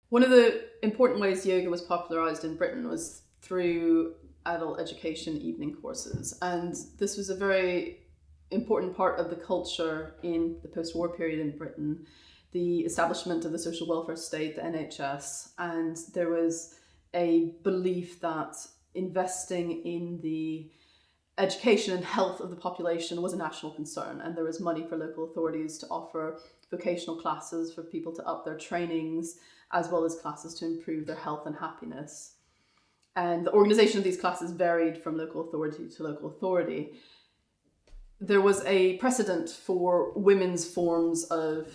One of the important ways yoga was popularized in Britain was through adult education evening courses. And this was a very important part of the culture in the post-war period in Britain, the establishment of the social welfare state, the NHS. And there was a belief that investing in the education and health of the population was a national concern, and there was money for local authorities to offer vocational classes for people to up their trainings, as well as classes to improve their health and happiness. And the organization of these classes varied from local authority to local authority. There was a precedent for women's forms of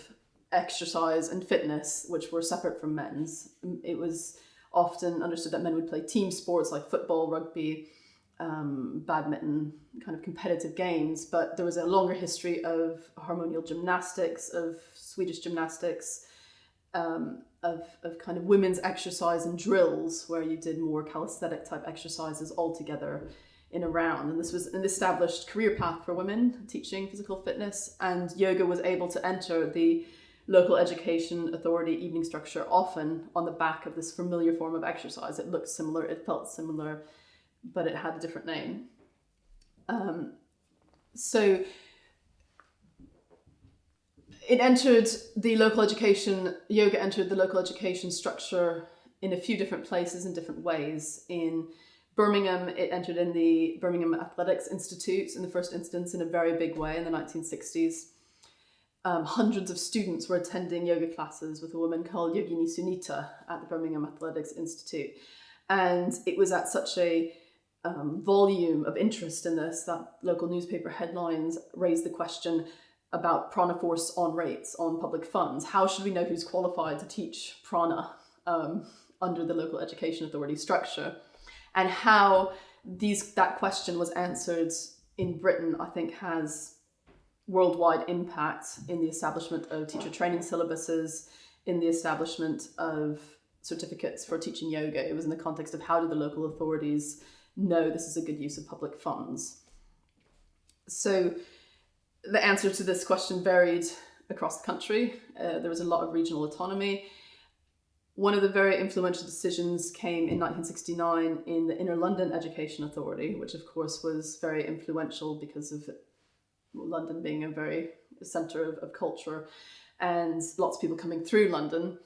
exercise and fitness, which were separate from men's. It was often understood that men would play team sports like football, rugby, badminton, kind of competitive games, but there was a longer history of harmonial gymnastics, of Swedish gymnastics, of kind of women's exercise and drills, where you did more calisthenic type exercises all together in a round. And this was an established career path for women, teaching physical fitness, and yoga was able to enter the local education authority evening structure often on the back of this familiar form of exercise. It looked similar, it felt similar, but it had a different name. So it entered the local education, yoga entered the local education structure in a few different places in different ways. In Birmingham, it entered in the Birmingham Athletics Institute in the first instance in a very big way in the 1960s. Hundreds of students were attending yoga classes with a woman called Yogini Sunita at the Birmingham Athletics Institute. And it was at such a volume of interest in this that local newspaper headlines raised the question about prana force on rates, on public funds. How should we know who's qualified to teach prana under the local education authority structure? And how that question was answered in Britain, I think, has worldwide impact in the establishment of teacher training syllabuses, in the establishment of certificates for teaching yoga. It was in the context of how do the local authorities know this is a good use of public funds. So the answer to this question varied across the country. There was a lot of regional autonomy. One of the very influential decisions came in 1969 in the Inner London Education Authority, which of course was very influential because of London being a very centre of culture and lots of people coming through London.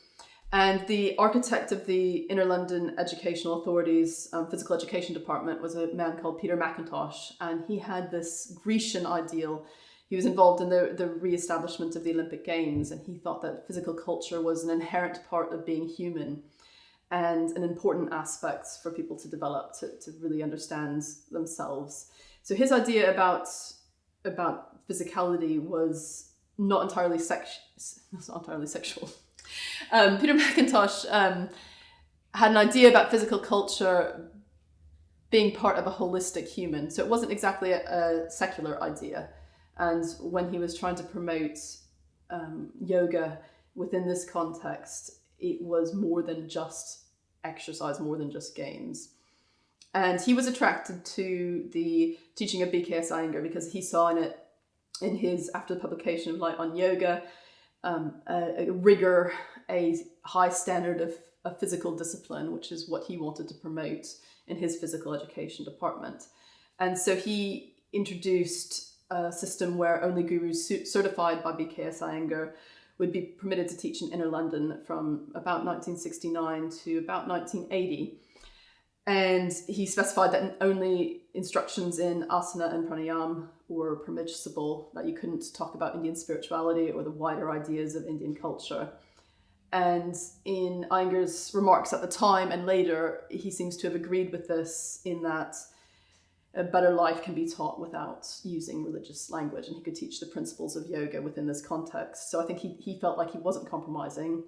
And the architect of the Inner London Educational Authority's physical education department was a man called Peter Mackintosh, and he had this Grecian ideal. He was involved in the re-establishment of the Olympic Games, and he thought that physical culture was an inherent part of being human and an important aspect for people to develop, to really understand themselves. So his idea about physicality was not entirely sexual. Peter Mackintosh had an idea about physical culture being part of a holistic human. So it wasn't exactly a secular idea. And when he was trying to promote yoga within this context, it was more than just exercise, more than just games. And he was attracted to the teaching of B.K.S. Iyengar because he saw in it, in his, after the publication of Light on Yoga, a rigor, a high standard of physical discipline, which is what he wanted to promote in his physical education department. And so he introduced a system where only gurus certified by B.K.S. Iyengar would be permitted to teach in Inner London from about 1969 to about 1980. And he specified that only instructions in asana and pranayama were permissible, that you couldn't talk about Indian spirituality or the wider ideas of Indian culture. And in Iyengar's remarks at the time and later, he seems to have agreed with this, in that a better life can be taught without using religious language, and he could teach the principles of yoga within this context. So I think he felt like he wasn't compromising,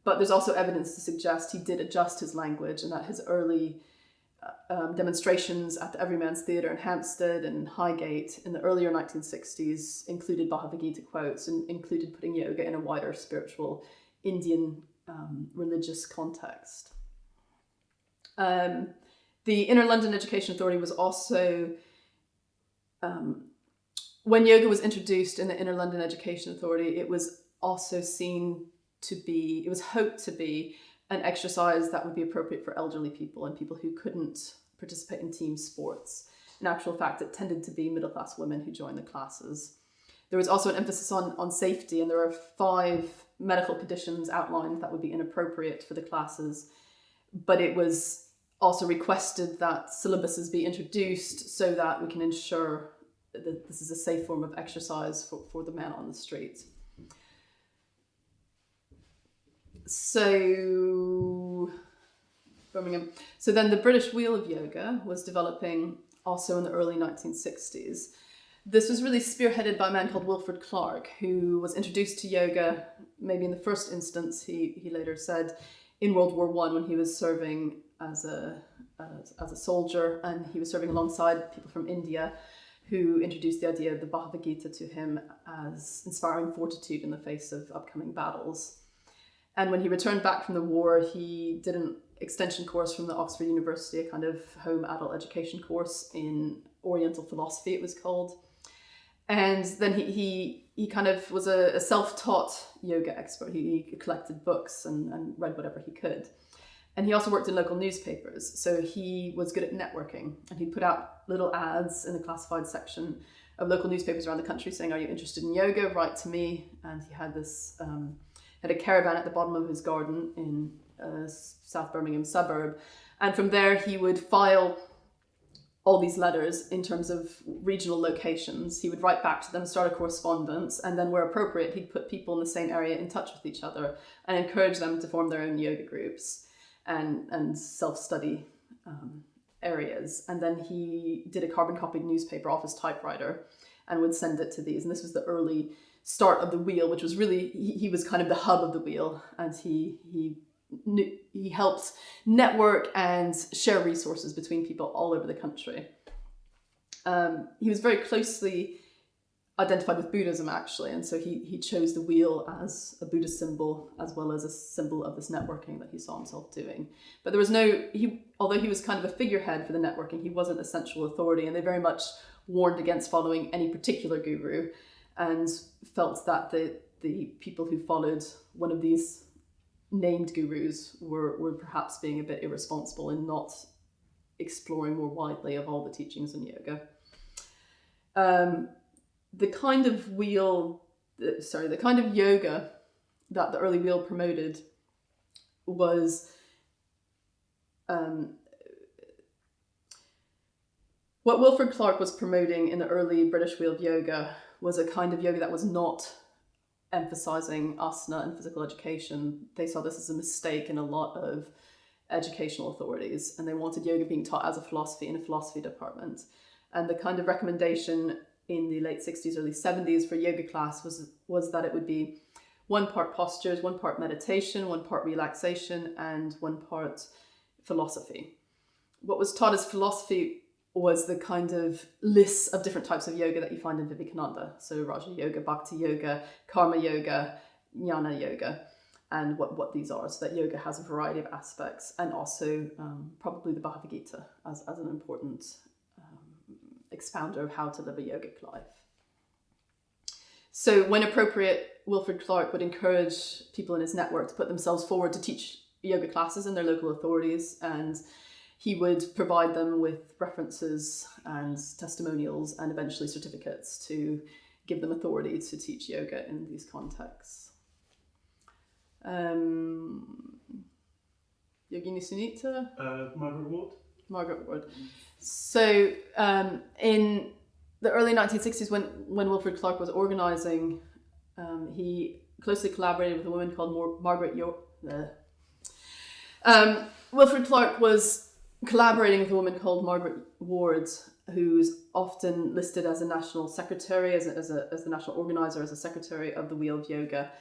but there's also evidence to suggest he did adjust his language, and that his early demonstrations at the Everyman's Theatre in Hampstead and Highgate in the earlier 1960s included Bhagavad Gita quotes and included putting yoga in a wider spiritual Indian religious context. The Inner London Education Authority was also, when yoga was introduced in the Inner London Education Authority, it was also seen to be, it was hoped to be and exercise that would be appropriate for elderly people and people who couldn't participate in team sports. In actual fact, it tended to be middle-class women who joined the classes. There was also an emphasis on safety, and there are 5 medical conditions outlined that would be inappropriate for the classes, but it was also requested that syllabuses be introduced so that we can ensure that this is a safe form of exercise for the men on the street. So, Birmingham. So then the British wheel of yoga was developing also in the early 1960s. This was really spearheaded by a man called Wilfred Clark, who was introduced to yoga, maybe in the first instance, he later said, in World War I, when he was serving as a soldier, and he was serving alongside people from India who introduced the idea of the Bhagavad Gita to him as inspiring fortitude in the face of upcoming battles. And when he returned back from the war, he did an extension course from the Oxford University, a kind of home adult education course in Oriental philosophy, it was called. And then he kind of was a self-taught yoga expert. He collected books and read whatever he could. And he also worked in local newspapers. So he was good at networking, and he put out little ads in the classified section of local newspapers around the country saying, "Are you interested in yoga? Write to me." And he had this, had a caravan at the bottom of his garden in a South Birmingham suburb. And from there he would file all these letters in terms of regional locations. He would write back to them, start a correspondence, and then where appropriate, he'd put people in the same area in touch with each other and encourage them to form their own yoga groups and self-study areas. And then he did a carbon copied newspaper off his typewriter and would send it to these. And this was the early start of the wheel, which was really, he was kind of the hub of the wheel, and he helped network and share resources between people all over the country. He was very closely identified with Buddhism, actually, and so he chose the wheel as a Buddhist symbol as well as a symbol of this networking that he saw himself doing. But there was although he was kind of a figurehead for the networking, he wasn't a central authority, and they very much warned against following any particular guru and felt that the people who followed one of these named gurus were perhaps being a bit irresponsible in not exploring more widely of all the teachings in yoga. The kind of yoga that the early wheel promoted was what Wilfred Clark was promoting in the early British wheel of yoga was a kind of yoga that was not emphasizing asana and physical education. They saw this as a mistake in a lot of educational authorities, and they wanted yoga being taught as a philosophy in a philosophy department. And the kind of recommendation in the late 60s, early 70s for yoga class was that it would be 1 part postures, 1 part meditation, 1 part relaxation, and 1 part philosophy. What was taught as philosophy was the kind of lists of different types of yoga that you find in Vivekananda. So Raja Yoga, Bhakti Yoga, Karma Yoga, Jnana Yoga, and what these are. So that yoga has a variety of aspects, and also probably the Bhagavad Gita as an important expounder of how to live a yogic life. So when appropriate, Wilfred Clark would encourage people in his network to put themselves forward to teach yoga classes in their local authorities, and he would provide them with references and testimonials and eventually certificates to give them authority to teach yoga in these contexts. Yogini Sunita? Margaret Ward. So in the early 1960s, when Wilfred Clark was organising, he closely collaborated with a woman called Wilfred Clark was collaborating with a woman called Margaret Ward, who's often listed as a national secretary, as the national organizer, as a secretary of the Wheel of Yoga.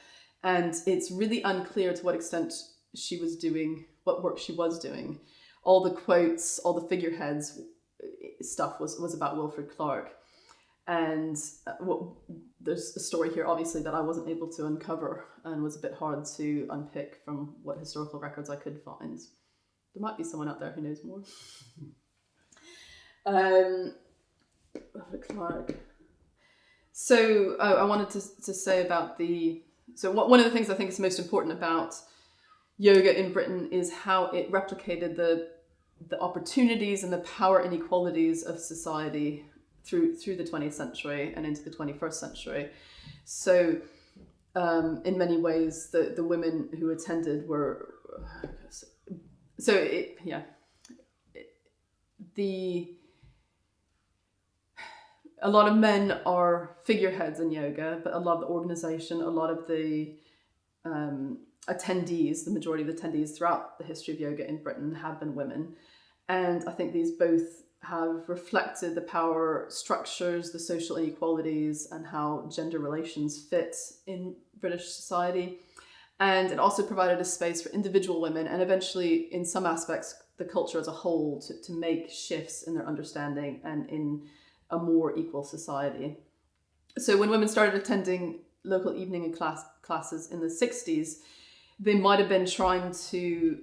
And it's really unclear to what extent she was doing, what work she was doing. All the quotes, all the figureheads stuff was about Wilfred Clark. And there's a story here, obviously, that I wasn't able to uncover and was a bit hard to unpick from what historical records I could find. There might be someone out there who knows more. Clark. I wanted to say about one of the things I think is most important about yoga in Britain is how it replicated the opportunities and the power inequalities of society through the 20th century and into the 21st century. So in many ways, the women who attended were a lot of men are figureheads in yoga, but a lot of the organization, a lot of the attendees, the majority of the attendees throughout the history of yoga in Britain have been women. And I think these both have reflected the power structures, the social inequalities, and how gender relations fit in British society. And it also provided a space for individual women, and eventually, in some aspects, the culture as a whole, to make shifts in their understanding and in a more equal society. So when women started attending local evening and classes in the 60s, they might have been trying to,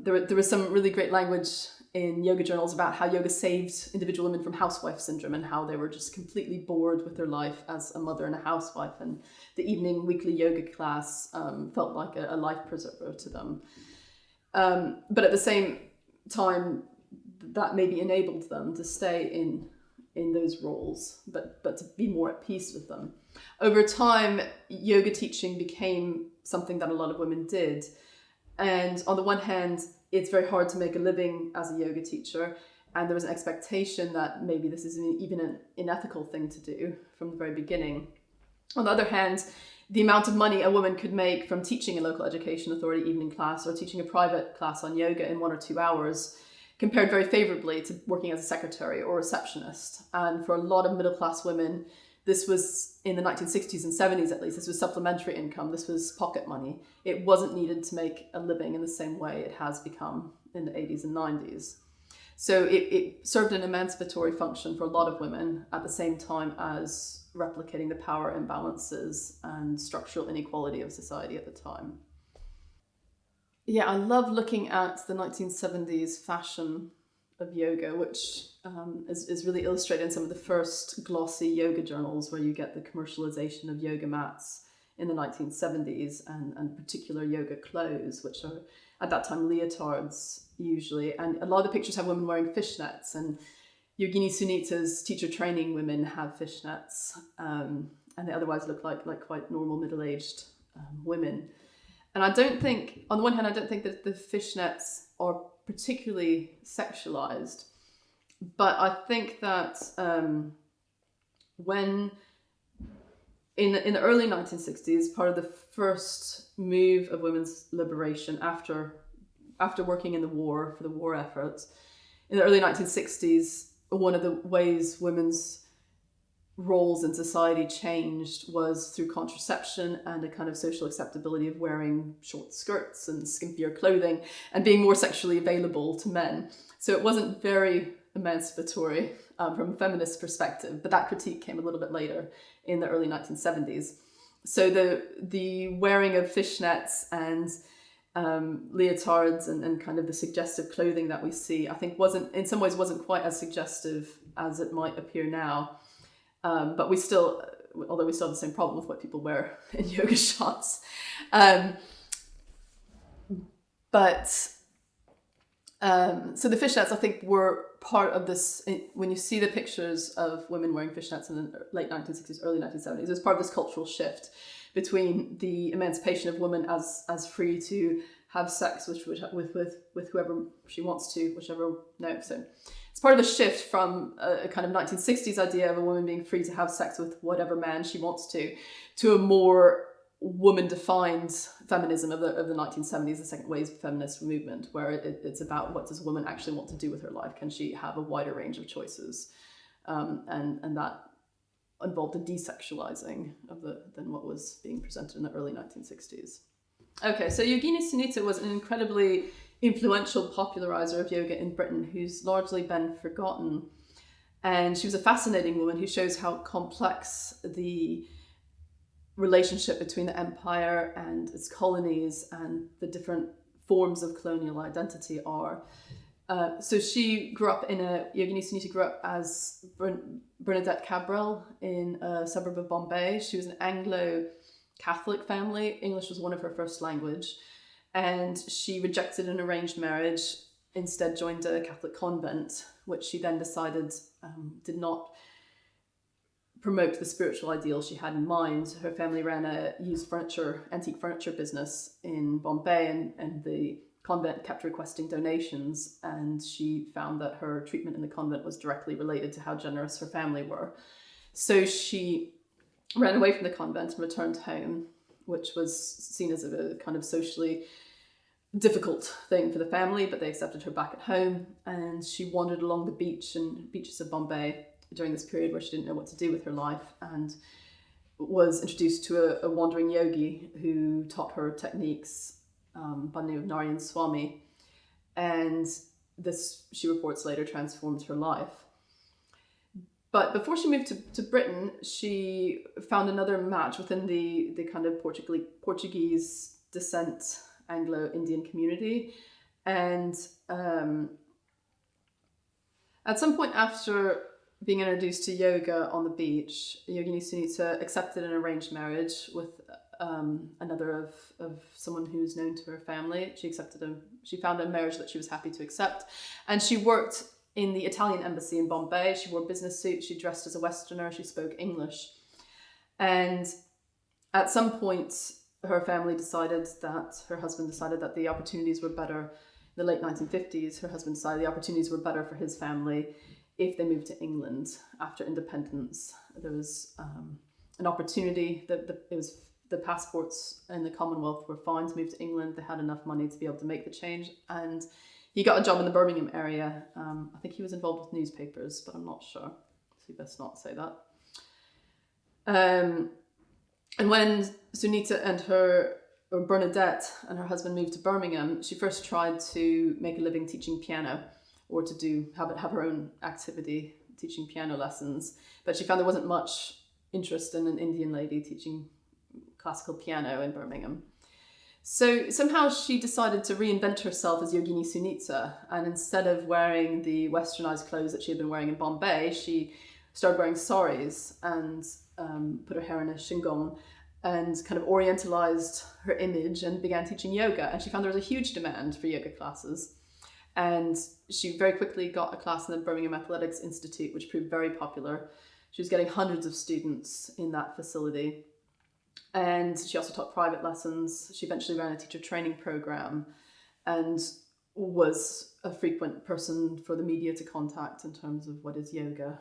there was some really great language in yoga journals about how yoga saved individual women from housewife syndrome and how they were just completely bored with their life as a mother and a housewife, and the evening weekly yoga class felt like a life preserver to them. But at the same time, that maybe enabled them to stay in those roles, but to be more at peace with them. Over time, yoga teaching became something that a lot of women did. And on the one hand, it's very hard to make a living as a yoga teacher. And there was an expectation that maybe this is even an unethical thing to do from the very beginning. On the other hand, the amount of money a woman could make from teaching a local education authority evening class or teaching a private class on yoga in 1 or 2 hours compared very favorably to working as a secretary or receptionist. And for a lot of middle-class women, this was, in the 1960s and 70s at least, this was supplementary income, this was pocket money. It wasn't needed to make a living in the same way it has become in the 80s and 90s. So it served an emancipatory function for a lot of women at the same time as replicating the power imbalances and structural inequality of society at the time. Yeah, I love looking at the 1970s fashion of yoga, which is really illustrated in some of the first glossy yoga journals where you get the commercialization of yoga mats in the 1970s and particular yoga clothes, which are at that time leotards usually. And a lot of the pictures have women wearing fishnets, and Yogini Sunita's teacher training women have fishnets, and they otherwise look like quite normal middle-aged women. And I don't think, on the one hand, I don't think that the fishnets are particularly sexualized, but I think that when in the early 1960s, part of the first move of women's liberation after working in the war for the war efforts, in the early 1960s, one of the ways women's roles in society changed was through contraception and a kind of social acceptability of wearing short skirts and skimpier clothing and being more sexually available to men. So it wasn't very emancipatory from a feminist perspective, but that critique came a little bit later in the early 1970s. So the wearing of fishnets and leotards and kind of the suggestive clothing that we see, I think in some ways wasn't quite as suggestive as it might appear now. But although we still have the same problem with what people wear in yoga shots. So the fishnets, I think, were part of this. When you see the pictures of women wearing fishnets in the late 1960s, early 1970s, it was part of this cultural shift between the emancipation of women as free to have sex with whoever she wants to, So it's part of a shift from a kind of 1960s idea of a woman being free to have sex with whatever man she wants to a more woman-defined feminism of the 1970s, the second wave of feminist movement, where it's about what does a woman actually want to do with her life? Can she have a wider range of choices? And that involved a desexualizing than what was being presented in the early 1960s. Okay, so Yogini Sunita was an incredibly influential popularizer of yoga in Britain who's largely been forgotten. And she was a fascinating woman who shows how complex the relationship between the empire and its colonies and the different forms of colonial identity are. So Yogini Sunita grew up as Bernadette Cabral in a suburb of Bombay. She was an Anglo-Catholic family. English was one of her first language. and she rejected an arranged marriage, instead joined a Catholic convent, which she then decided did not promote the spiritual ideal she had in mind. Her family ran a antique furniture business in Bombay, and the convent kept requesting donations, and she found that her treatment in the convent was directly related to how generous her family were. So she ran away from the convent and returned home, which was seen as a kind of socially difficult thing for the family, but they accepted her back at home, and she wandered along the beaches of Bombay during this period where she didn't know what to do with her life, and was introduced to a wandering yogi who taught her techniques by the name of Narayan Swami, and this, she reports later, transformed her life. But before she moved to Britain, she found another match within the kind of Portuguese descent Anglo-Indian community, and at some point after being introduced to yoga on the beach, Yogini Sunita accepted an arranged marriage with another of someone who's known to her family. She found a marriage that she was happy to accept, and she worked in the Italian embassy in Bombay. She wore business suits, she dressed as a Westerner, she spoke English. And at some point, her husband decided that the opportunities were better. In the late 1950s, her husband decided the opportunities were better for his family if they moved to England after independence. There was an opportunity the passports in the Commonwealth were fine to move to England. They had enough money to be able to make the change, and he got a job in the Birmingham area. I think he was involved with newspapers, but I'm not sure, so you best not say that. And when Sunita or Bernadette and her husband moved to Birmingham, she first tried to make a living teaching piano, or to have her own activity teaching piano lessons. But she found there wasn't much interest in an Indian lady teaching classical piano in Birmingham. So somehow she decided to reinvent herself as Yogini Sunita, and instead of wearing the westernized clothes that she had been wearing in Bombay, she started wearing saris and put her hair in a shingon and kind of orientalized her image and began teaching yoga. And she found there was a huge demand for yoga classes. And she very quickly got a class in the Birmingham Athletics Institute, which proved very popular. She was getting hundreds of students in that facility. And she also taught private lessons. She eventually ran a teacher training program and was a frequent person for the media to contact in terms of what is yoga,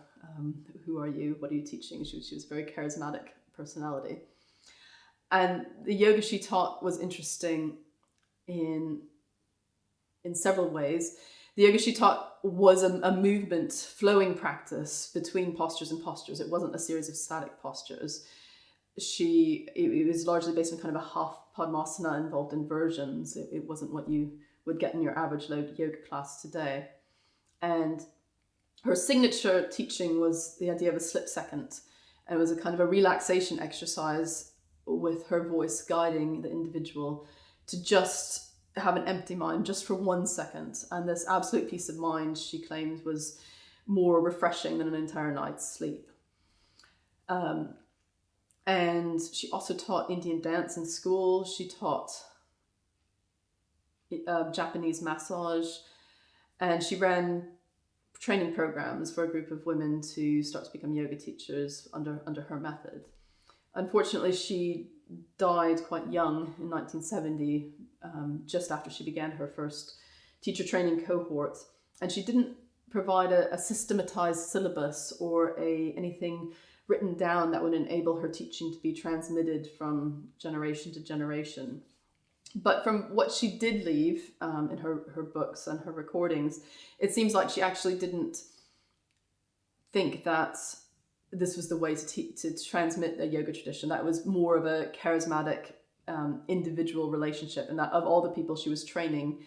who are you, what are you teaching? She was a very charismatic personality. And the yoga she taught was interesting in several ways. The yoga she taught was a movement, flowing practice between postures and postures. It wasn't a series of static postures. It was largely based on kind of a half Padmasana involved inversions. It wasn't what you would get in your average yoga class today. And her signature teaching was the idea of a slip second. And it was a kind of a relaxation exercise with her voice guiding the individual to just have an empty mind just for 1 second. And this absolute peace of mind, she claimed, was more refreshing than an entire night's sleep. And she also taught Indian dance in school. She taught Japanese massage, and she ran training programs for a group of women to start to become yoga teachers under her method. Unfortunately, she died quite young in 1970, just after she began her first teacher training cohort, and she didn't provide a systematized syllabus or anything written down that would enable her teaching to be transmitted from generation to generation. But from what she did leave in her books and her recordings, it seems like she actually didn't think that this was the way to transmit a yoga tradition. That was more of a charismatic individual relationship, and that of all the people she was training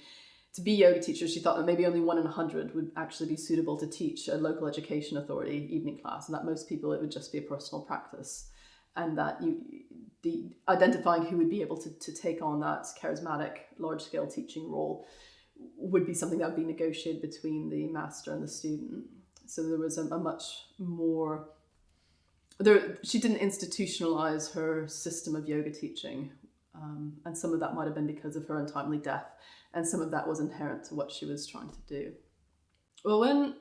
to be yoga teachers, she thought that maybe only 1 in 100 would actually be suitable to teach a local education authority evening class, and that most people it would just be a personal practice, and that the identifying who would be able to take on that charismatic large-scale teaching role would be something that would be negotiated between the master and the student. So there was a much more... she didn't institutionalize her system of yoga teaching And some of that might have been because of her untimely death, and some of that was inherent to what she was trying to do. Well, when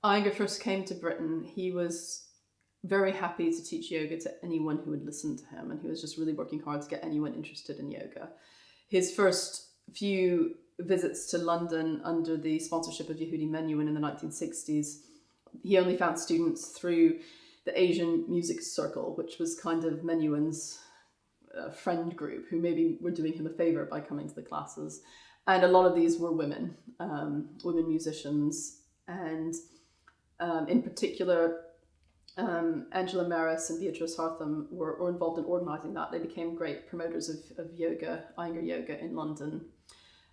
Iyengar first came to Britain, he was very happy to teach yoga to anyone who would listen to him, and he was just really working hard to get anyone interested in yoga. His first few visits to London under the sponsorship of Yogini Sunita in the 1960s, he only found students through the Asian Music Circle, which was kind of Menuhin's friend group, who maybe were doing him a favour by coming to the classes. And a lot of these were women, women musicians, and in particular, Angela Maris and Beatrice Hartham were involved in organising that. They became great promoters of yoga, Iyengar yoga in London.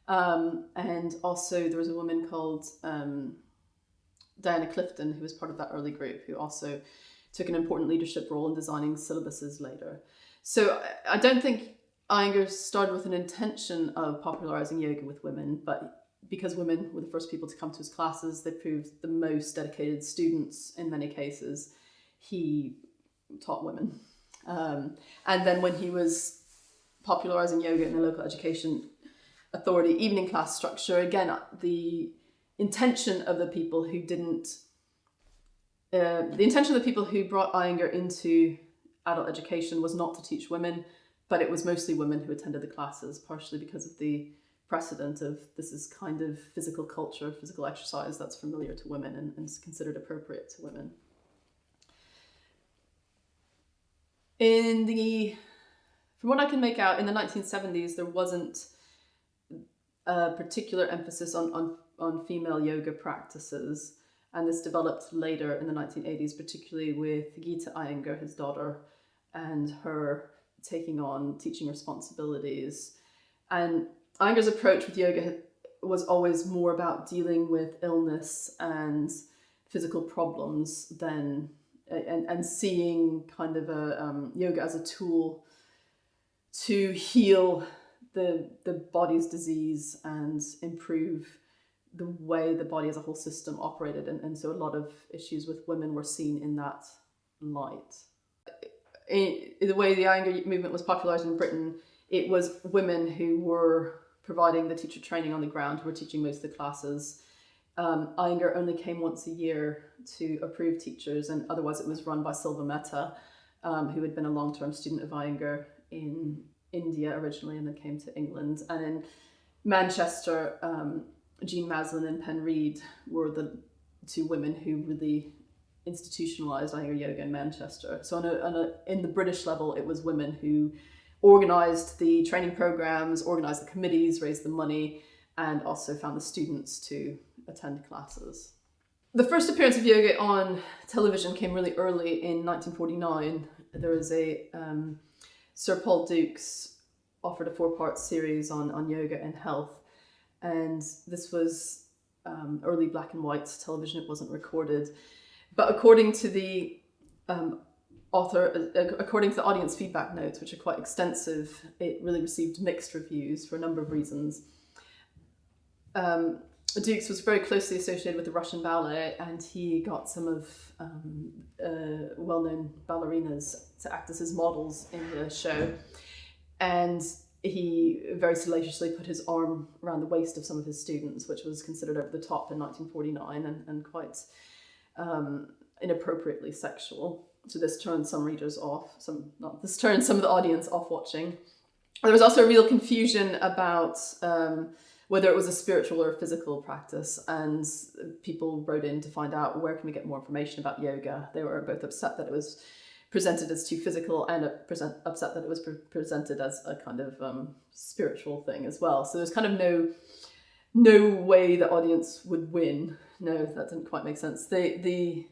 And also there was a woman called Diana Clifton, who was part of that early group, who also took an important leadership role in designing syllabuses later. So I don't think Iyengar started with an intention of popularising yoga with women, but because women were the first people to come to his classes, they proved the most dedicated students in many cases. He taught women. And then when he was popularising yoga in the local education authority evening class structure, again, the intention of the people who brought Iyengar into adult education was not to teach women, but it was mostly women who attended the classes, partially because of the precedent of this is kind of physical culture, physical exercise that's familiar to women and is considered appropriate to women. From what I can make out, in the 1970s, there wasn't a particular emphasis on female yoga practices, and this developed later in the 1980s, particularly with Geeta Iyengar, his daughter, and her taking on teaching responsibilities. And Iyengar's approach with yoga was always more about dealing with illness and physical problems than and seeing kind of yoga as a tool to heal the body's disease and improve the way the body as a whole system operated. And so a lot of issues with women were seen in that light. In the way the Iyengar movement was popularised in Britain, it was women who were providing the teacher training on the ground, who were teaching most of the classes. Iyengar only came once a year to approve teachers, and otherwise it was run by Silva Mehta, who had been a long-term student of Iyengar in India originally and then came to England. And in Manchester, Jean Maslin and Pen Reid were the two women who really institutionalised Iyengar yoga in Manchester. So in the British level, it was women who organised the training programmes, organised the committees, raised the money, and also found the students to attend classes. The first appearance of yoga on television came really early in 1949. There was a Sir Paul Dukes offered a 4-part series on yoga and health, and this was early black and white television. It wasn't recorded, but according to the according to the audience feedback notes, which are quite extensive, it really received mixed reviews for a number of reasons. Dukes was very closely associated with the Russian ballet, and he got some of well-known ballerinas to act as his models in the show. And he very salaciously put his arm around the waist of some of his students, which was considered over the top in 1949 and quite inappropriately sexual. So this turned some readers off. This turned some of the audience off watching. There was also a real confusion about whether it was a spiritual or a physical practice, and people wrote in to find out where can we get more information about yoga. They were both upset that it was presented as too physical and upset that it was presented as a kind of spiritual thing as well. So there's kind of no way the audience would win. No, that didn't quite make sense. The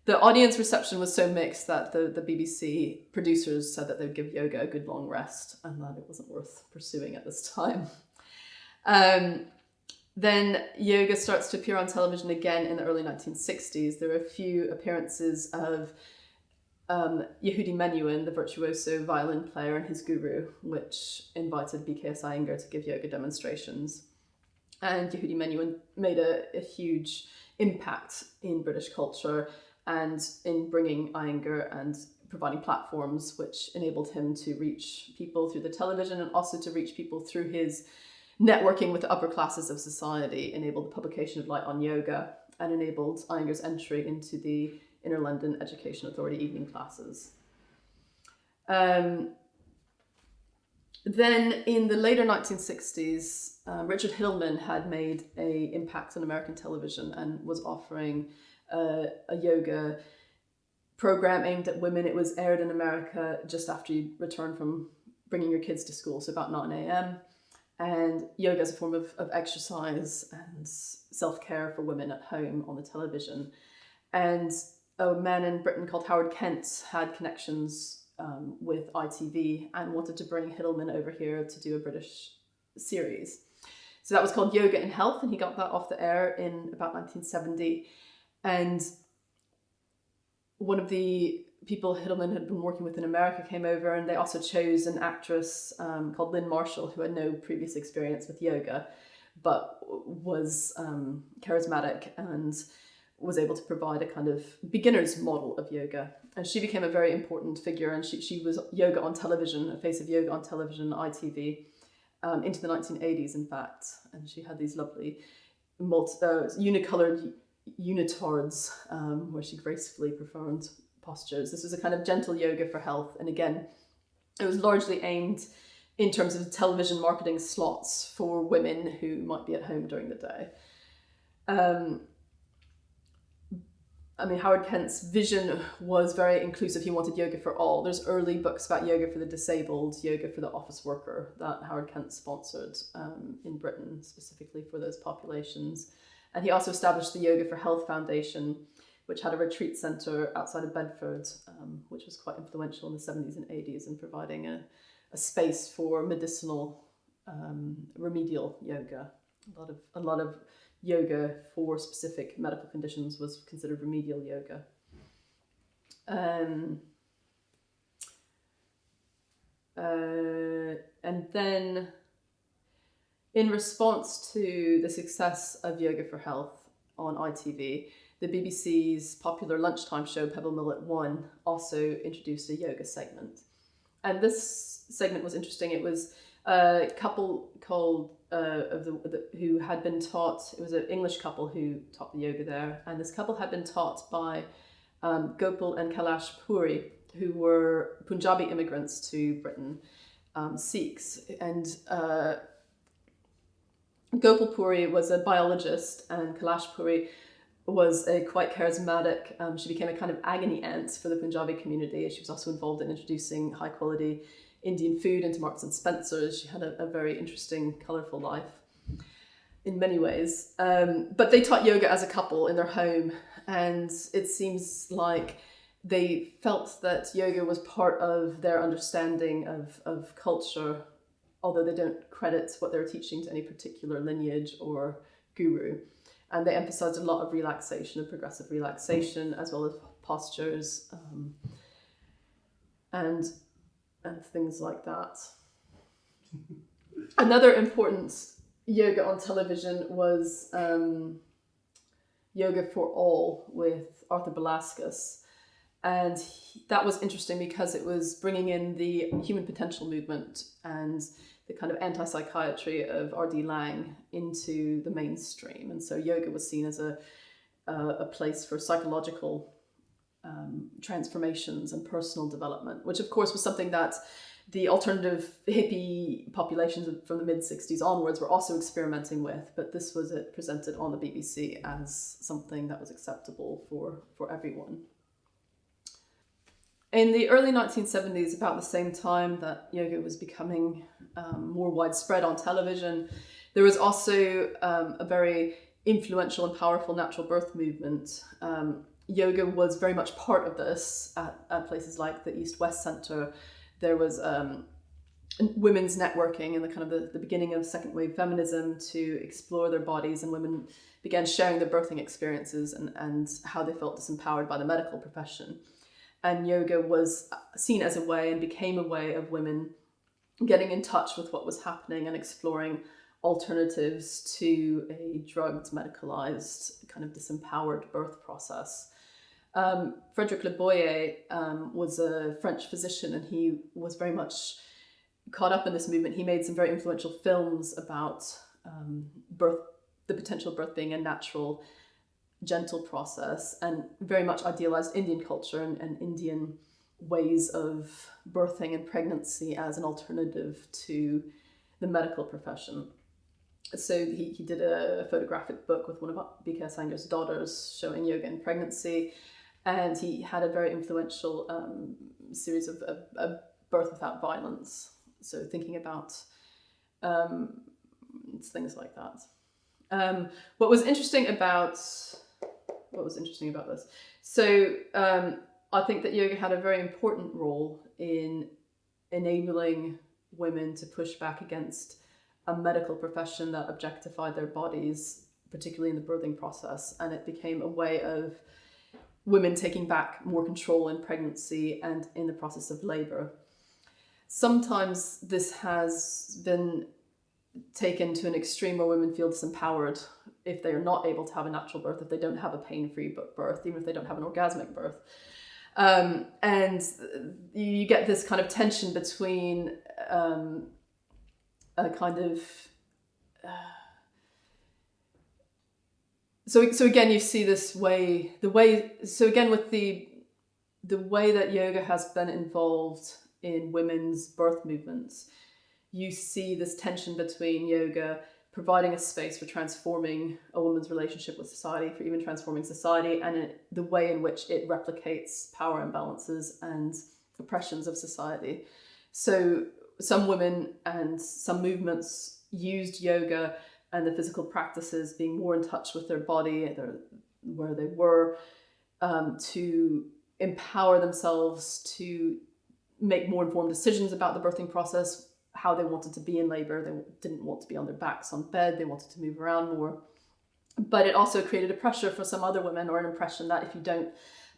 audience reception was so mixed that the BBC producers said that they would give yoga a good long rest and that it wasn't worth pursuing at this time. Then yoga starts to appear on television again in the early 1960s. There were a few appearances of Yehudi Menuhin, the virtuoso violin player, and his guru, which invited B.K.S. Iyengar to give yoga demonstrations. And Yehudi Menuhin made a huge impact in British culture and in bringing Iyengar and providing platforms which enabled him to reach people through the television and also to reach people through his networking with the upper classes of society, enabled the publication of Light on Yoga, and enabled Iyengar's entry into the Inner London Education Authority evening classes. Then in the later 1960s, Richard Hillman had made an impact on American television and was offering a yoga program aimed at women. It was aired in America just after you returned from bringing your kids to school, so about 9 a.m. And yoga as a form of exercise and self-care for women at home on the television. And a man in Britain called Howard Kent had connections with ITV and wanted to bring Hillman over here to do a British series. So that was called Yoga in Health, and he got that off the air in about 1970. And one of the people Hillman had been working with in America came over, and they also chose an actress called Lynn Marshall, who had no previous experience with yoga, but was charismatic and was able to provide a kind of beginner's model of yoga. And she became a very important figure, and she was yoga on television, a face of yoga on television, ITV, into the 1980s, in fact. And she had these lovely unicolored unitards where she gracefully performed postures. This was a kind of gentle yoga for health. And again, it was largely aimed in terms of television marketing slots for women who might be at home during the day. Howard Kent's vision was very inclusive. He wanted yoga for all. There's early books about yoga for the disabled, yoga for the office worker that Howard Kent sponsored in Britain, specifically for those populations. And he also established the Yoga for Health Foundation, which had a retreat centre outside of Bedford, which was quite influential in the 70s and 80s in providing a space for medicinal remedial yoga. A lot of yoga for specific medical conditions was considered remedial yoga. And then in response to the success of Yoga for Health on ITV, the BBC's popular lunchtime show Pebble Mill at 1 also introduced a yoga segment. And this segment was interesting. It was a couple called who had been taught, it was an English couple who taught the yoga there, and this couple had been taught by Gopal and Kailash Puri, who were Punjabi immigrants to Britain, Sikhs. And Gopal Puri was a biologist, and Kailash Puri was a quite charismatic, she became a kind of agony aunt for the Punjabi community. She was also involved in introducing high quality Indian food into Marks and Spencer's. She had a very interesting, colourful life in many ways. But they taught yoga as a couple in their home, and it seems like they felt that yoga was part of their understanding of culture, although they don't credit what they're teaching to any particular lineage or guru. And they emphasized a lot of relaxation and progressive relaxation, as well as postures and things like that. Another important yoga on television was Yoga for All with Arthur Velasquez. And that was interesting because it was bringing in the human potential movement and the kind of anti-psychiatry of R.D. Laing into the mainstream. And so yoga was seen as a place for psychological transformations and personal development, which of course was something that the alternative hippie populations from the mid-60s onwards were also experimenting with, but this was presented on the BBC as something that was acceptable for everyone. In the early 1970s, about the same time that yoga was becoming more widespread on television, there was also a very influential and powerful natural birth movement. Yoga was very much part of this at places like the East-West Centre. There was women's networking in the kind of the beginning of second wave feminism to explore their bodies, and women began sharing their birthing experiences and how they felt disempowered by the medical profession. And yoga was seen as a way and became a way of women getting in touch with what was happening and exploring alternatives to a drugged, medicalized, kind of disempowered birth process. Frederick Le Boyer was a French physician, and he was very much caught up in this movement. He made some very influential films about birth, the potential of birth being a natural, gentle process, and very much idealized Indian culture and Indian ways of birthing and pregnancy as an alternative to the medical profession. So he did a photographic book with one of B.K.S. Iyengar's daughters showing yoga in pregnancy, and he had a very influential series of birth without violence. So thinking about things like that. What was interesting about this? So I think that yoga had a very important role in enabling women to push back against a medical profession that objectified their bodies, particularly in the birthing process, and it became a way of women taking back more control in pregnancy and in the process of labor. Sometimes this has been taken to an extreme where women feel disempowered if they are not able to have a natural birth, if they don't have a pain-free birth, even if they don't have an orgasmic birth. And you get this kind of tension between a kind of... So again, you see this way, so again, with the way that yoga has been involved in women's birth movements, you see this tension between yoga providing a space for transforming a woman's relationship with society, for even transforming society, and the way in which it replicates power imbalances and oppressions of society. So some women and some movements used yoga and the physical practices, being more in touch with their body, where they were, to empower themselves to make more informed decisions about the birthing process, how they wanted to be in labor. They didn't want to be on their backs on bed. They wanted to move around more. But it also created a pressure for some other women, or an impression that if you don't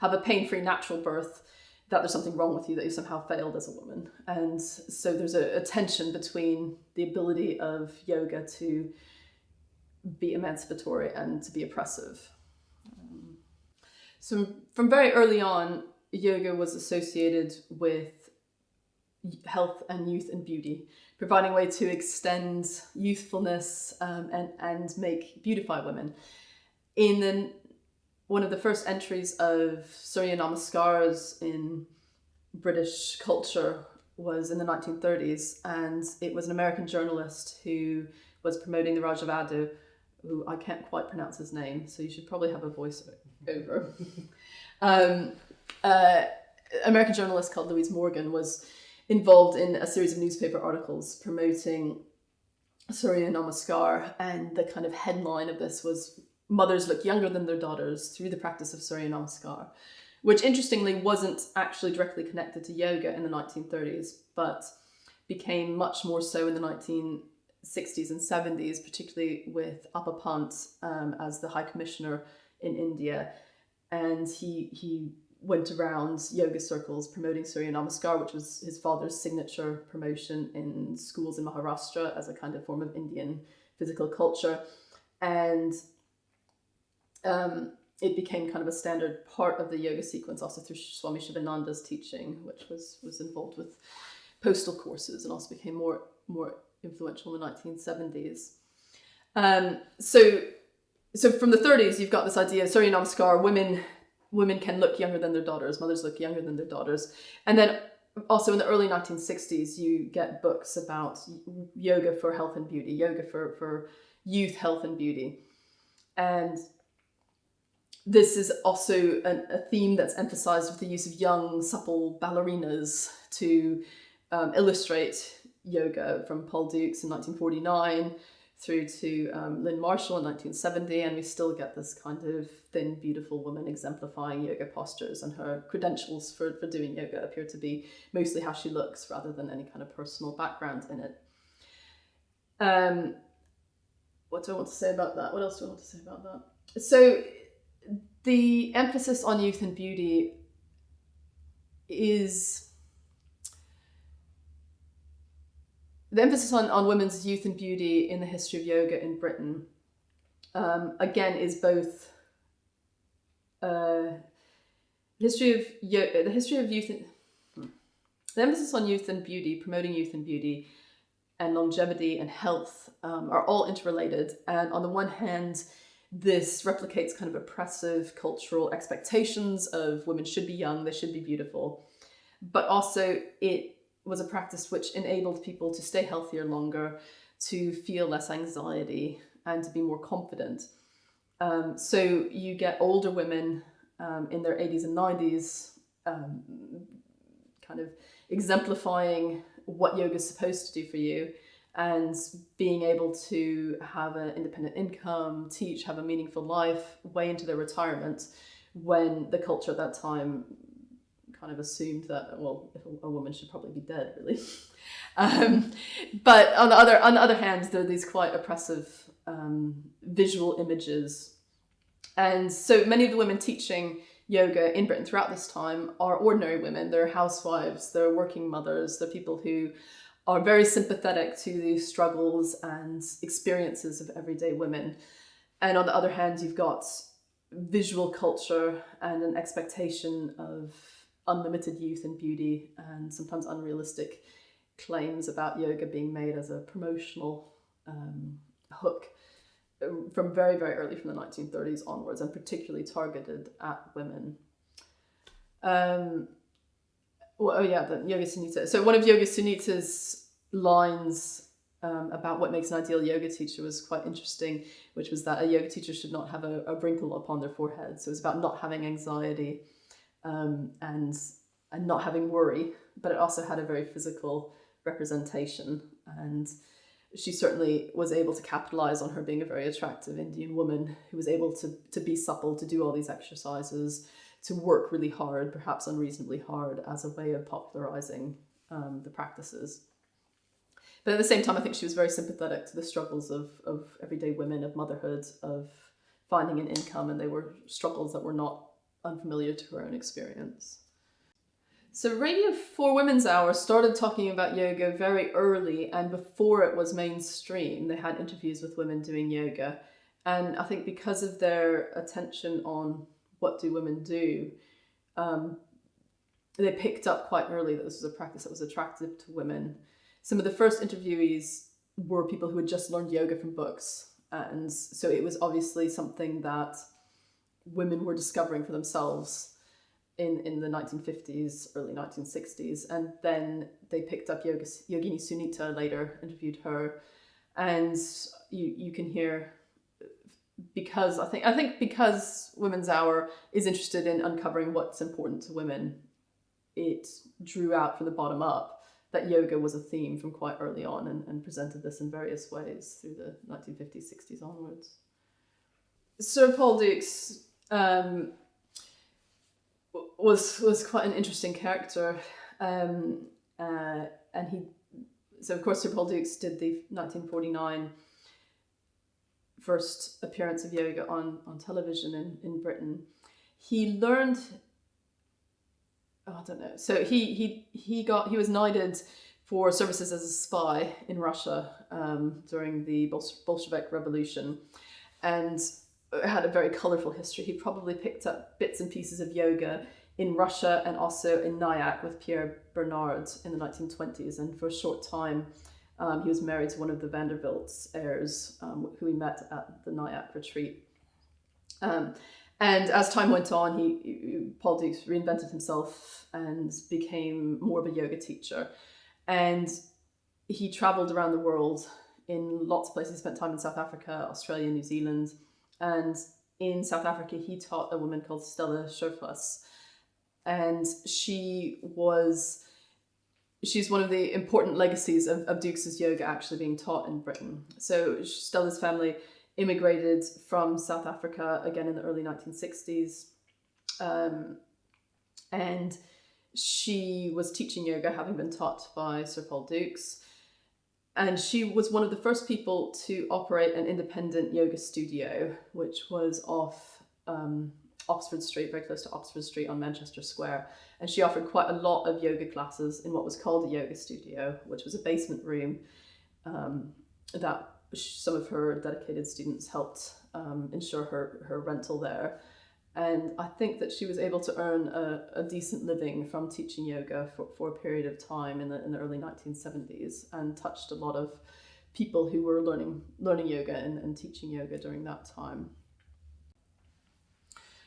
have a pain-free natural birth, that there's something wrong with you, that you somehow failed as a woman. And so there's a tension between the ability of yoga to be emancipatory and to be oppressive. So from very early on, yoga was associated with health and youth and beauty, providing a way to extend youthfulness and beautify women. One of the first entries of Sūrya Namaskārs in British culture was in the 1930s, and it was an American journalist who was promoting the Rajavadu, who I can't quite pronounce his name, so you should probably have a voice over. American journalist called Louise Morgan was involved in a series of newspaper articles promoting Sūrya Namaskār, and the kind of headline of this was "Mothers look younger than their daughters through the practice of Sūrya Namaskār," which interestingly wasn't actually directly connected to yoga in the 1930s, but became much more so in the 1960s and 70s, particularly with Appa Pant as the High Commissioner in India. And he went around yoga circles promoting Sūrya Namaskār, which was his father's signature promotion in schools in Maharashtra as a kind of form of Indian physical culture. And it became kind of a standard part of the yoga sequence, also through Swami Shivananda's teaching, which was involved with postal courses, and also became more influential in the 1970s. So from the 30s, you've got this idea of Sūrya Namaskār, women can look younger than their daughters, mothers look younger than their daughters. And then also in the early 1960s, you get books about yoga for health and beauty, yoga for youth, health and beauty. And this is also a theme that's emphasized with the use of young, supple ballerinas to illustrate yoga, from Paul Dukes in 1949 through to Lynn Marshall in 1970, and we still get this kind of thin, beautiful woman exemplifying yoga postures, and her credentials for doing yoga appear to be mostly how she looks rather than any kind of personal background in it. What do I want to say about that? What else do I want to say about that? So the emphasis on youth and beauty is... The emphasis on women's youth and beauty in the history of yoga in Britain, again, is both the history of youth, the emphasis on youth and beauty, promoting youth and beauty, and longevity and health are all interrelated. And on the one hand, this replicates kind of oppressive cultural expectations of women should be young, they should be beautiful. But also it was a practice which enabled people to stay healthier longer, to feel less anxiety, and to be more confident. So you get older women in their 80s and 90s kind of exemplifying what yoga is supposed to do for you, and being able to have an independent income, teach, have a meaningful life way into their retirement, when the culture at that time kind of assumed that, well, if a woman should probably be dead, really. But on the other hand, there are these quite oppressive visual images. And so many of the women teaching yoga in Britain throughout this time are ordinary women. They're housewives, they're working mothers, they're people who are very sympathetic to the struggles and experiences of everyday women. And on the other hand, you've got visual culture and an expectation of unlimited youth and beauty, and sometimes unrealistic claims about yoga being made as a promotional hook from very, very early, from the 1930s onwards, and particularly targeted at women. The Yoga Sunita. So one of Yoga Sunita's lines about what makes an ideal yoga teacher was quite interesting, which was that a yoga teacher should not have a wrinkle upon their forehead. So it's about not having anxiety and not having worry, but it also had a very physical representation. And she certainly was able to capitalize on her being a very attractive Indian woman who was able to be supple, to do all these exercises, to work really hard, perhaps unreasonably hard, as a way of popularizing the practices. But at the same time, I think she was very sympathetic to the struggles of everyday women, of motherhood, of finding an income, and they were struggles that were not unfamiliar to her own experience. So Radio 4 Women's Hour started talking about yoga very early, and before it was mainstream, they had interviews with women doing yoga. And I think because of their attention on what do women do, they picked up quite early that this was a practice that was attractive to women. Some of the first interviewees were people who had just learned yoga from books. And so it was obviously something that women were discovering for themselves in the 1950s, early 1960s. And then they picked up Yogini Sunita later, interviewed her. And you can hear, because I think because Women's Hour is interested in uncovering what's important to women, it drew out from the bottom up that yoga was a theme from quite early on, and presented this in various ways through the 1950s, 60s onwards. Sir Paul Dukes was quite an interesting character, and so of course Sir Paul Dukes did the 1949 first appearance of yoga on television in Britain. He learned, I don't know. So he was knighted for services as a spy in Russia during the Bolshevik Revolution, and had a very colourful history. He probably picked up bits and pieces of yoga in Russia and also in Nyack with Pierre Bernard in the 1920s. And for a short time, he was married to one of the Vanderbilt's heirs, who he met at the Nyack retreat. And as time went on, Paul Dukes reinvented himself and became more of a yoga teacher. And he travelled around the world in lots of places. He spent time in South Africa, Australia, New Zealand. And in South Africa, he taught a woman called Stella Cherfas. And she's one of the important legacies of Dukes' yoga actually being taught in Britain. So Stella's family immigrated from South Africa again in the early 1960s. And she was teaching yoga, having been taught by Sir Paul Dukes. And she was one of the first people to operate an independent yoga studio, which was off Oxford Street, very close to Oxford Street on Manchester Square. And she offered quite a lot of yoga classes in what was called a yoga studio, which was a basement room that some of her dedicated students helped ensure her rental there. And I think that she was able to earn a decent living from teaching yoga for a period of time in the early 1970s, and touched a lot of people who were learning yoga and teaching yoga during that time.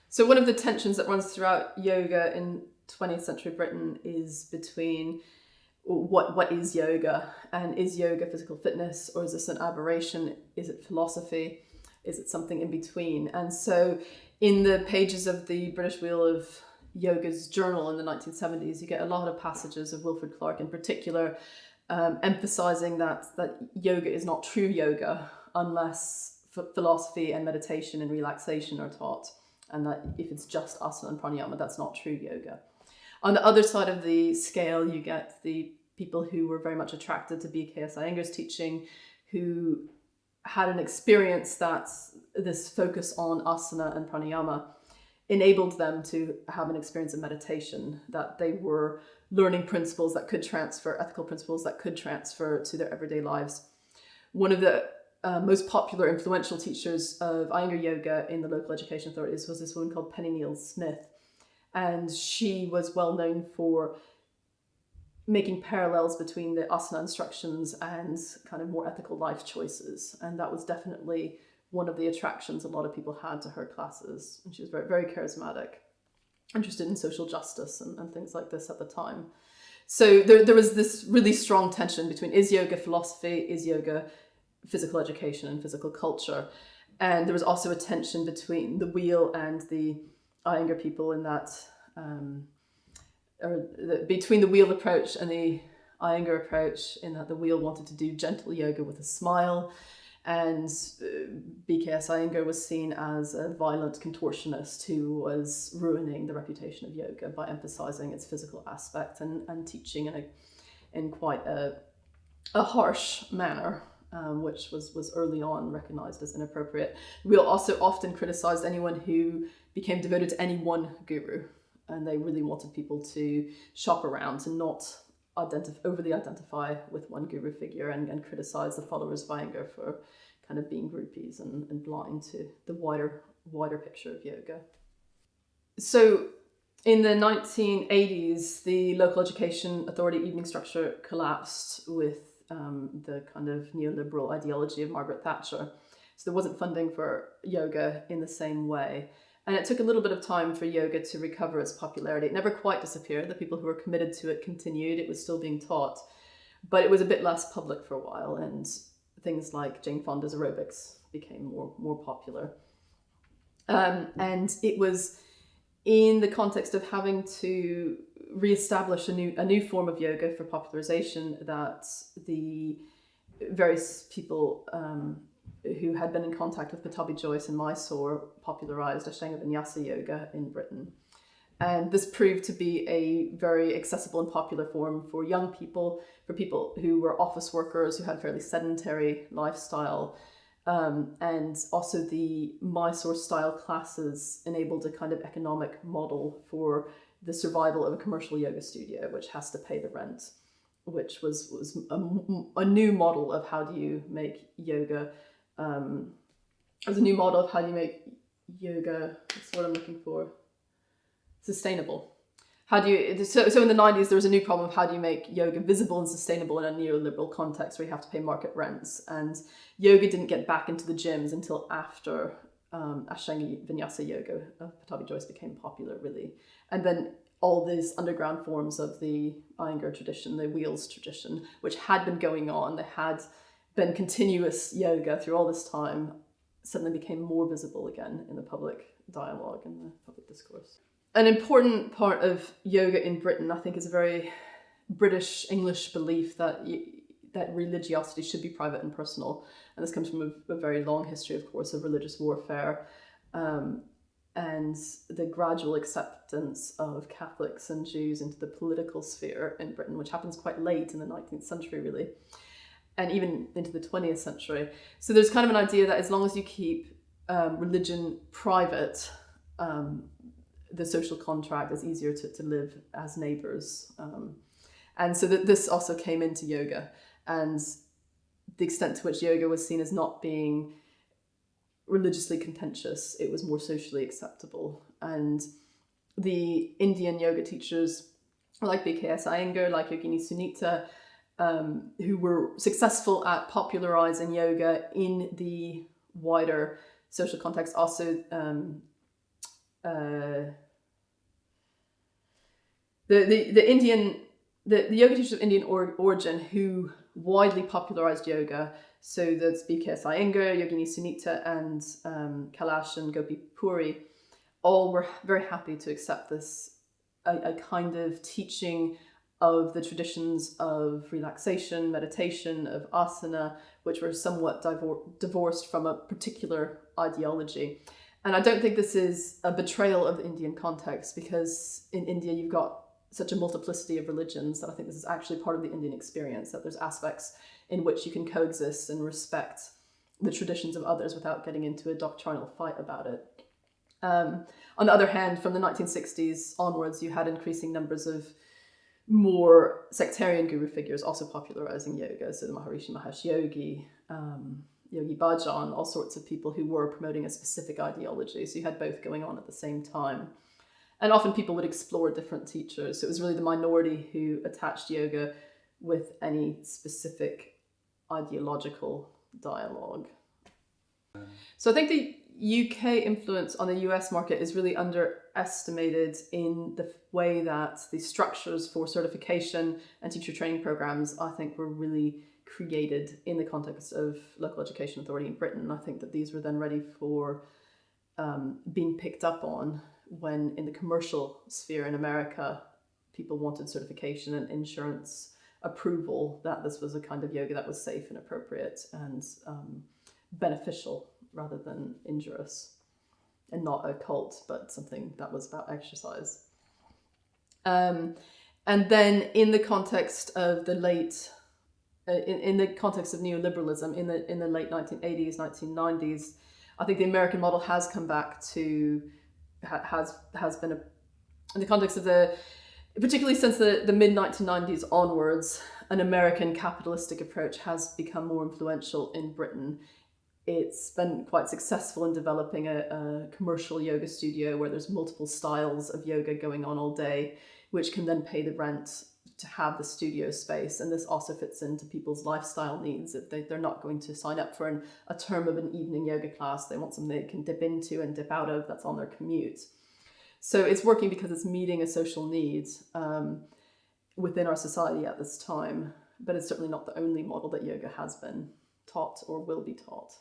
So one of the tensions that runs throughout yoga in 20th century Britain is between what is yoga, and is yoga physical fitness, or is this an aberration? Is it philosophy? Is it something in between? And so in the pages of the British Wheel of Yoga's journal in the 1970s, you get a lot of passages of Wilfred Clark in particular, emphasizing that yoga is not true yoga unless philosophy and meditation and relaxation are taught, and that if it's just asana and pranayama, that's not true yoga. On the other side of the scale, you get the people who were very much attracted to B.K.S. Iyengar's teaching, who had an experience that this focus on asana and pranayama enabled them to have an experience of meditation, that they were learning principles that could transfer, ethical principles that could transfer to their everyday lives. One of the most popular influential teachers of Iyengar yoga in the local education authorities was this woman called Penny Neal-Smith. And she was well known for making parallels between the asana instructions and kind of more ethical life choices. And that was definitely one of the attractions a lot of people had to her classes. And she was very, very charismatic, interested in social justice and things like this at the time. So there was this really strong tension between, is yoga philosophy, is yoga physical education and physical culture? And there was also a tension between the wheel and the Iyengar people in that, between the wheel approach and the Iyengar approach, in that the wheel wanted to do gentle yoga with a smile, and B.K.S. Iyengar was seen as a violent contortionist who was ruining the reputation of yoga by emphasizing its physical aspect and teaching in quite a harsh manner. Which was early on recognized as inappropriate. Wheel also often criticized anyone who became devoted to any one guru, and they really wanted people to shop around, to not overly identify with one guru figure, and criticize the followers of Iyengar for kind of being groupies and blind to the wider picture of yoga. So in the 1980s, the local education authority evening structure collapsed with the kind of neoliberal ideology of Margaret Thatcher. So there wasn't funding for yoga in the same way. And it took a little bit of time for yoga to recover its popularity. It never quite disappeared. The people who were committed to it continued. It was still being taught. But it was a bit less public for a while, and things like Jane Fonda's aerobics became more popular. And it was in the context of having to re-establish a new form of yoga for popularization that the various people who had been in contact with Patabi Joyce and Mysore popularized Ashtanga Vinyasa yoga in Britain. And this proved to be a very accessible and popular form for young people, for people who were office workers, who had a fairly sedentary lifestyle. And also the Mysore style classes enabled a kind of economic model for the survival of a commercial yoga studio, which has to pay the rent, which was a new model of how do you make yoga. It was a new model of how do you make yoga, that's what I'm looking for, sustainable. So in the 90s, there was a new problem of how do you make yoga visible and sustainable in a neoliberal context where you have to pay market rents. And yoga didn't get back into the gyms until after Ashtanga Vinyasa yoga of Patabi Joyce became popular, really. And then all these underground forms of the Iyengar tradition, the wheels tradition, which had been going on, there had been continuous yoga through all this time, suddenly became more visible again in the public dialogue and the public discourse. An important part of yoga in Britain, I think, is a very British English belief that religiosity should be private and personal. And this comes from a very long history, of course, of religious warfare and the gradual acceptance of Catholics and Jews into the political sphere in Britain, which happens quite late in the 19th century, really, and even into the 20th century. So there's kind of an idea that as long as you keep religion private, the social contract is easier to live as neighbours. And so this also came into yoga, and the extent to which yoga was seen as not being religiously contentious. It was more socially acceptable. And the Indian yoga teachers like B.K.S, Iyengar, like Yogini Sunita, who were successful at popularizing yoga in the wider social context. Also, the yoga teachers of Indian origin who widely popularized yoga. So that's B.K.S. Iyengar, Yogini Sunita, and Kailash and Gopi Puri, all were very happy to accept this a kind of teaching of the traditions of relaxation, meditation, of asana, which were somewhat divorced from a particular ideology. And I don't think this is a betrayal of the Indian context, because in India you've got such a multiplicity of religions that I think this is actually part of the Indian experience, that there's aspects in which you can coexist and respect the traditions of others without getting into a doctrinal fight about it. On the other hand, from the 1960s onwards, you had increasing numbers of more sectarian guru figures also popularizing yoga. So the Maharishi Mahesh Yogi, Yogi Bhajan, all sorts of people who were promoting a specific ideology. So you had both going on at the same time. And often people would explore different teachers. So it was really the minority who attached yoga with any specific ideological dialogue. So I think the UK influence on the US market is really underestimated in the way that the structures for certification and teacher training programs, I think, were really created in the context of local education authority in Britain. I think that these were then ready for being picked up on when in the commercial sphere in America, people wanted certification and insurance approval that this was a kind of yoga that was safe and appropriate and beneficial rather than injurious, and not a cult, but something that was about exercise. And then in the context of the late, in the context of neoliberalism in the late 1980s, 1990s, I think the American model has come back to, has been in the context of particularly since the mid-1990s onwards, an American capitalistic approach has become more influential in Britain. It's been quite successful in developing a commercial yoga studio where there's multiple styles of yoga going on all day, which can then pay the rent to have the studio space. And this also fits into people's lifestyle needs. If they're not going to sign up for a term of an evening yoga class, they want something they can dip into and dip out of that's on their commute. So it's working because it's meeting a social need within our society at this time, but it's certainly not the only model that yoga has been taught or will be taught.